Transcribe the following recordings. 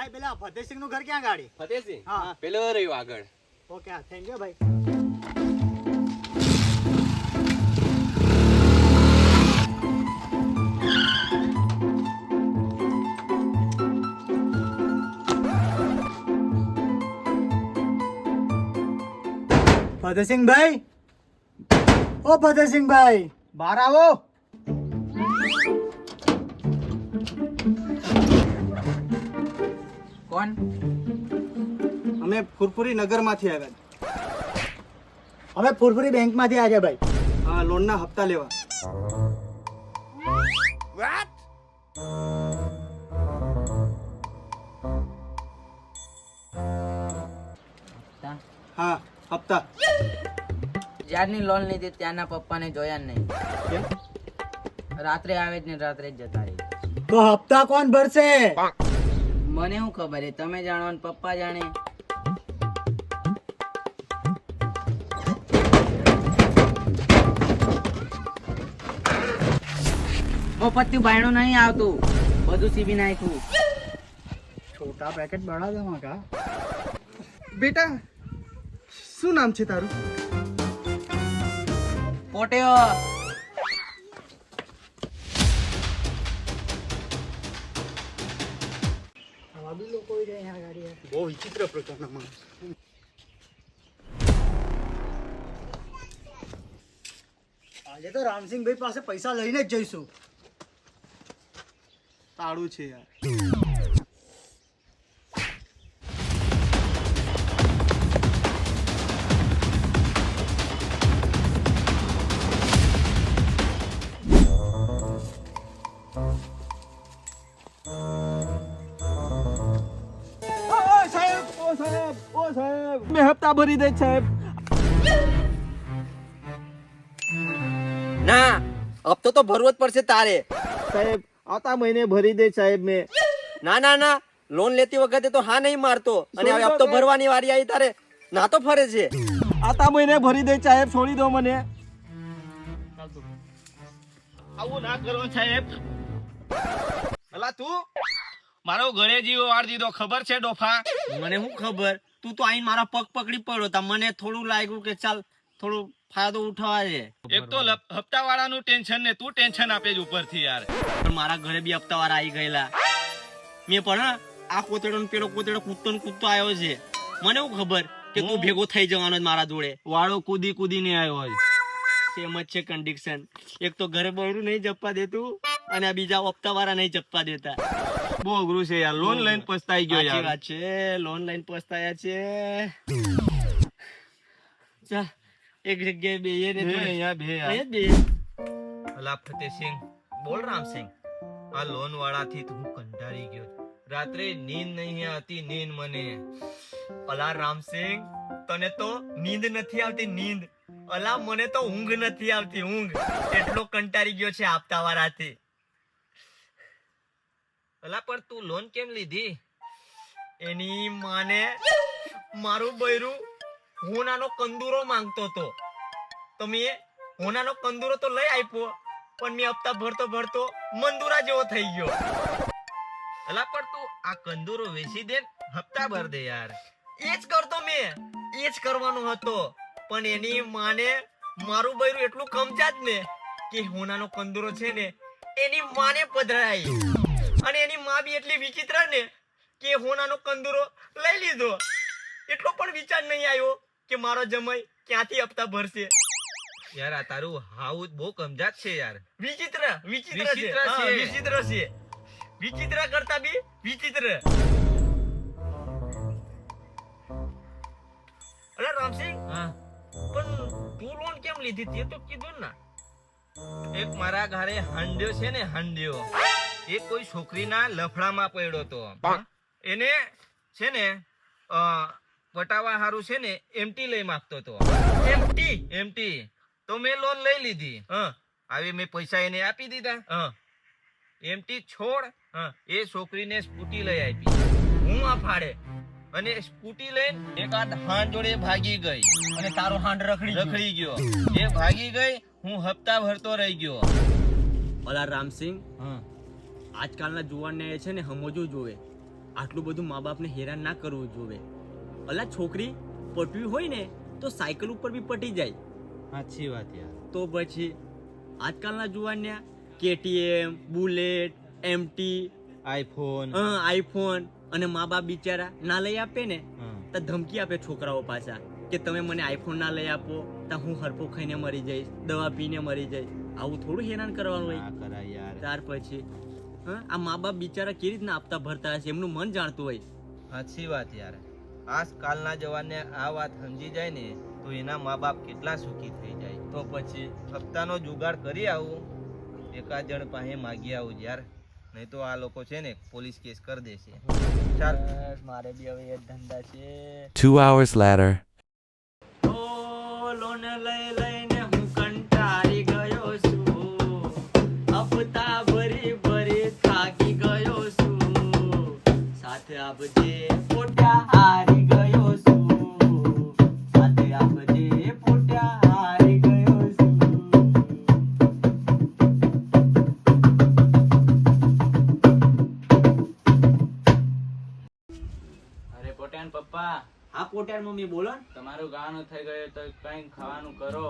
ભાઈ પેલા ફતેહસિંહ નું ઘર ક્યાં ગાડી? ફતેહસિંહ હા. પેલો રહ્યો આગળ. ઓકે હા થેન્ક યુ ભાઈ. ફતેહસિંહભાઈ, ઓ ફતેહસિંહભાઈ બહાર આવો. કોણ? અમે ફુરફુરી નગર માંથી આવ્યા. અમે ફુરફુરી બેંક માંથી આવ્યા ભાઈ. હા, લોન ના હપ્તા લેવા. હા, હપ્તા. જ્યારની લોન લીધી ત્યાંના પપ્પાને જોયા જ નહીં. કેમ? રાત્રે આવે જ ને રાત્રે જ જતા રહે. તો હપ્તા કોણ ભરશે? મને શું ખબર છે? તમે જાણો ને પપ્પા જાણે. ઓ પત્યું બાયણું નહીં આવતું, બધું સીવી નાખ્યું. છોટા પેકેટ બડા દો કા. બેટા શું નામ છે તારું? પોટેઓ. બહુ વિચિત્ર પ્રકારના માણસ. આજે તો રામસિંહભાઈ પાસે પૈસા લઈને જ જઈશું. તાળું છે યાર. મેં હપ્તા ભરી દે સાહેબ. ના, હપ્તો તો ભરવો જ પડશે તારે. સાહેબ આવતા મહિને ભરી દે સાહેબ. મેં ના ના ના, લોન લેતી વખતે તો હા નહીં મારતો, અને હવે હપ્તો ભરવાની વારી આવી તારે ના તો ફરે છે. આવતા મહિને ભરી દે સાહેબ, છોડી દો મને. આવું ના કરો સાહેબ. અલા તું મારો ઘરે જીવો વાળ દીધો, ખબર છે ડોફા? મને શું ખબર, તું તો આઈને મારા પગ પકડી પડ્યો તા. મને થોડું લાગ્યું કે ચાલ થોડું ફાયદો ઉઠાવા છે. એક તો હપ્તા વાળાનું ટેન્શન ને તું ટેન્શન આપે જ ઉપરથી યાર. પણ મારા ઘરે બી હપ્તા વાળા આવી ગયેલા. મેં પણ આ કોતેડો ને પેલો કોતેડો કૂદતો ને કૂદતો આવ્યો છે. મને શું ખબર કે તું ભેગો થઈ જવાનો મારા જોડે. વાળો કૂદી કૂદીને આવ્યો હોય. સેમ જ છે કન્ડિશન. એક તો ઘરે બહરું નહીં જપવા દેતું, અને આ બીજા હપ્તા વાળા નહીં જપવા દેતા. બહુ અઘરું છે યાર. લોન લઈને પસ્તાઈ ગયો સાચી યાર. વાત છે, લોન લઈને પસ્તાયા છે. ચાલ એક જગ્યાએ બેહીએ ને બે થોડી. અહીંયા બે યાર. અહીંયા જ બેહીએ. અલા ફતેહસિંહ, બોલ રામસિંહ. આ લોન વાળાથી તો હું કંટાળી ગયો. રાત્રે નીંદ નહીં આવતી, નીંદ મને. અલા રામસિંહ, તને તો નીંદ નથી આવતી, નીંદ. અલા મને તો ઊંઘ નથી આવતી, ઊંઘ. એટલો કંટાળી ગયો છે આપતા વાળાથી. અલા પણ તું લોન કેમ લીધી? એની માને મારું બૈરું હોનાનો કંદૂરો માંગતો તો મેં હોનાનો કંદૂરો તો લઈ આપ્યો, પણ મેં હપ્તા ભરતો ભરતો મંદુરા જેવો થઈ ગયો. અલા પણ તું આ કંદૂરો વેચી દે, હપ્તા ભર દે યાર. એ જ કરતો મેં, એ જ કરવાનો હતો, પણ એની માને મારું બૈરું એટલું કમજા જ ને કે હોનાનો કંદૂરો છે ને એની માને પધરાઈ. અને એની માં બી એટલી વિચિત્ર ને કે હોનાનો કંદૂરો લઈ લીધો. એટલો પણ વિચાર નહીં આવ્યો કે મારો જમાઈ ક્યાંથી હપ્તા ભરશે. યાર આ તારું હાઉ બહુ કમજાત છે યાર. વિચિત્ર વિચિત્ર વિચિત્ર છે. છે. વિચિત્ર છે. વિચિત્ર કરતા બી વિચિત્ર. અરે રામસિંહ, હા, પણ તું લોન કેમ લીધી તે તો કીધું ને. એક મારા ઘરે હાંડ્યો છે ને, હાંડ્યો. એ કોઈ છોકરીના લફડામાં પડ્યો તો. એને છે ને પટાવા હારું છે ને એમટી લઈ માંગતો તો. એમટી તો મેં લોન લઈ લીધી. આવી મેં પૈસા એને આપી દીધા. એમટી છોડ, એ છોકરીને સ્કૂટી લઈ આપી. હું આ ફાડે અને સ્કૂટી લઈને એકાદ હાંડ જોડે ભાગી ગઈ. અને તારો હાંડ રખડી ગયો. એ ભાગી ગઈ, હું હપ્તા ભરતો રહી ગયો. ઓલા રામસિંહ, આજકાલના જુવાનને છે ને સમજવું જોઈએ આટલું બધું મા બાપને હેરાન ના કરવું જોવે. અલા છોકરી પટવી હોય ને તો સાયકલ ઉપર બી પટી જાય. સાચી વાત યાર. તો પછી આજકાલના જુવાન્યા KTM, બુલેટ, MT, આઈફોન અને મા બાપ બિચારા ના લઈ આપે ને તો ધમકી આપે છોકરાઓ પાછા કે તમે મને આઈફોન ના લઈ આપો તો હું હરફો ખાઈને મરી જઈશ, દવા પીને મરી જઈશ. આવું થોડું હેરાન કરવાનું હોય. ત્યાર પછી આ મા બાપ બિચારા કેવી રીતના આપતા ભરતા હશે એમનું મન જાણતું હોય. સાચી વાત યાર. આજકાલના જવાનને આ વાત સમજી જાય ને તો એના મા બાપ કેટલા સુખી થઈ જાય. તો પછી હપ્તાનો જુગાડ કરી આવું, એકાદ જણ પાસે માગી આવું યાર, નહીં તો આ લોકો છે ને પોલીસ કેસ કરી દેશે. ચાલ મારે બી હવે એ ધંધા છે. 2 hours later. ઓ લોન લઈ લઈને હું કંટાળી ગયો છું, હપ્તા ભરી ભરી થાકી ગયો છું, સાથે આપજે પોટ્યા હારી ગયો છું, સાથે આપજે પોટ્યા હારી ગયો છું. અરે પોટ્યાન પપ્પા, હા પોટ્યાર મમ્મી બોલો ને. તમારું ગાવાનું થઈ ગયું તો કઈ ખાવાનું કરો.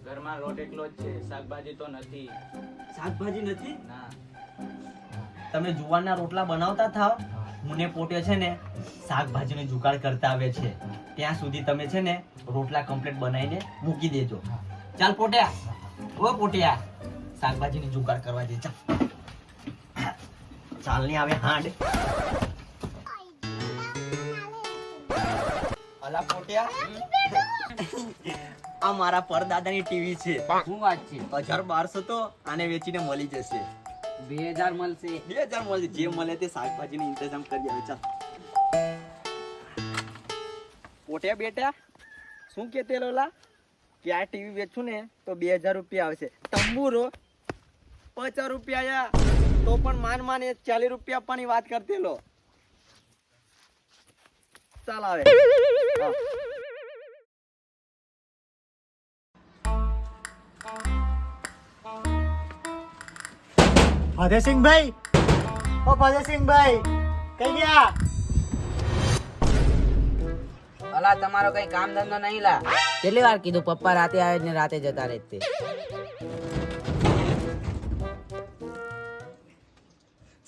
ઘરમાં લોટ એટલો જ છે, શાકભાજી તો નથી. શાકભાજી નથી? ના. તમે જુવારના રોટલા બનાવતા થાવ, મને પોટ્યો છે ને શાકભાજીનો જુગાડ કરતા આવે છે. ત્યાં સુધી તમે છે ને રોટલા કમ્પ્લીટ બનાવીને મૂકી દેજો. ચાલ પોટ્યા, ઓ પોટ્યા, શાકભાજીની જુગાડ કરવા દે. ચાલ ચાલ ને આવે હાંડ. અલા પોટ્યા, આ મારા પરદાદાની ટીવી છે. શું વાત છે? 1200 તો આને વેચીને મળી જશે. 2000 મળશે. 2000 મળશે. જે મળે તે શાકભાજીનો ઇંતજામ કરી આવે. ચાલ પોટ્યા બેટા, શું કેતે લોલા કે આ ટીવી વેચું ને તો 2000 રૂપિયા આવશે. તંબુરો 50 રૂપિયા આયા તો પણ માન 40 રૂપિયા આપવાની વાત કરતી લો. ચાલ આવે. હા. ફતેહસિંહભાઈ, ઓ ફતેહસિંહભાઈ, કઈ ગયા? અલા તમારો કઈ કામ ધંધો નહીં લા. કેટલી વાર કીધું પપ્પા રાતે આવે ને રાતે જતા રહે તે.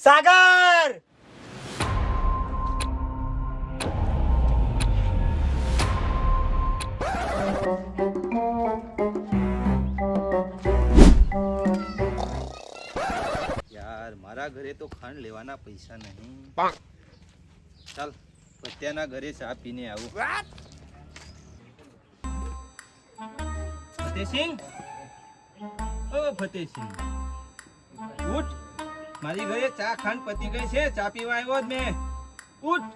સાગર, યાર મારા ઘરે તો ખાંડ લેવાના પૈસા નહીં. ચાલ પત્યાના ઘરે ચા પીને આવું. ફતેહસિંહ, ઓ ફતેહસિંહ, ઉઠ. મારી ઘરે ચા ખાંડ પતી ગઈ છે, ચા પીવા આવ્યો જ મેં. ઉઠ.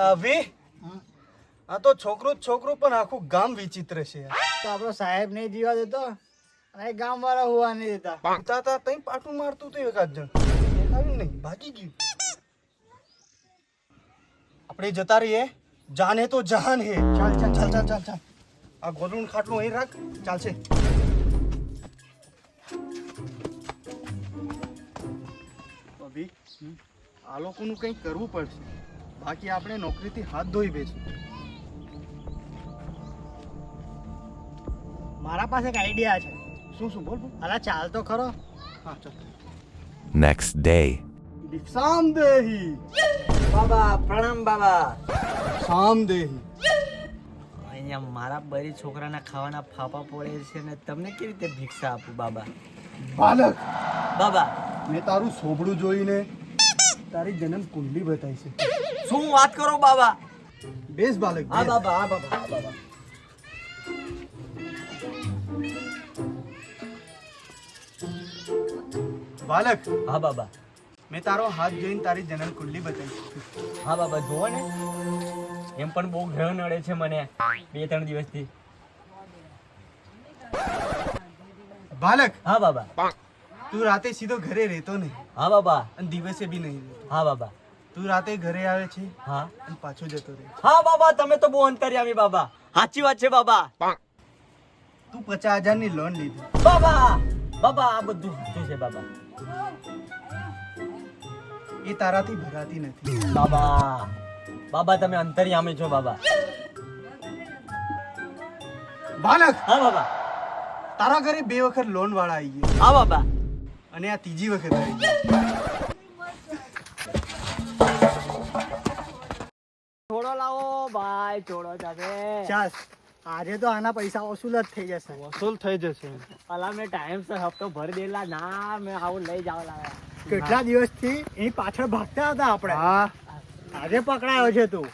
અભી, આ તો છોકરું જ છોકરું પણ આખું ગામ વિચિત્ર છે. તો આપણો સાહેબ નહીં જીવા દેતો અને ગામ વાળા હોવા નહીં દેતા. ઉતાતા તઈ પાટું મારતું તો એકાદ જણ દેખાયું નહીં, ભાગી ગયું. આપણે જતા રહીએ. જાન હે તો જહાન હે. ચાલ ચાલ ચાલ ચાલ ચાલ ચાલ. આ ગોદડું ખાટલું અહીં રાખ, ચાલશે. અભી, આ લોકોનું કંઈક કરવું પડશે, બાકી આપણે નોકરીથી હાથ ધોઈ બેસું. મારા પાસે એક આઈડિયા છે. શું શું બોલ બોલ. અલા ચાલ તો ખરો. હા ચાલ. Next day. સામદેહી, બાબા પ્રણામ. બાબા સામદેહી. અહીંયા મારા બરી છોકરાના ખાવાના ફાફા પડે છે ને તમને કેવી રીતે ભિક્ષા આપું બાબા? બાલક, બાબા મેં તારું સોબડું જોઈને તારી જન્મ કુંડલી બતાવી છે. શું વાત કરો બાબા? બેસ બાલક, હા બેસ. બાબા, હા બાબા, હા બાબા. બાલક, હા બાબા, મેં તારો હાથ જોઈને તારી જન્મ કુંડલી બતાવી છે. હા બાબા, જુઓ ને એમ પણ બહુ ગ્રહ નડે છે મને 2-3 દિવસથી. બાલક, હા બાબા, તું રાતે સીધો ઘરે રહેતો નહીં હા બાબા, અને દિવસે બી નહીં રહેતો. હા બાબા. તું રાતે ઘરે આવે છે હા અને પાછો જતો રહે. હા બાબા તમે તો બહુ અંતર્યામી બાબા સાચી વાત છે બાબા તું 50,000 ની લોન લીધી. બાબા બાબા આ બધું સાચું છે બાબા એ તારાથી ભરાતી નથી. બાબા બાબા તમે અંતર્યામી છો બાબા બાલક, હા બાબા તારા ઘરે 2 વખત લોન વાળા આવી ગયા હા બાબા અને આ ત્રીજી વખત આવી ગયા. થોડો લાવો ભાઈ થોડો તમે ચાલ આજે તો આના પૈસા વસૂલ જ થઈ જશે. વસૂલ થઈ જશે. અલા મેં ટાઈમ સર હપ્તો ભરી દેલા ના મેં આવું લઈ જાવ લાવ્યા કેટલા દિવસથી એની પાછળ ભાગતા હતા આપણે. હા આજે પકડાયો છે તું.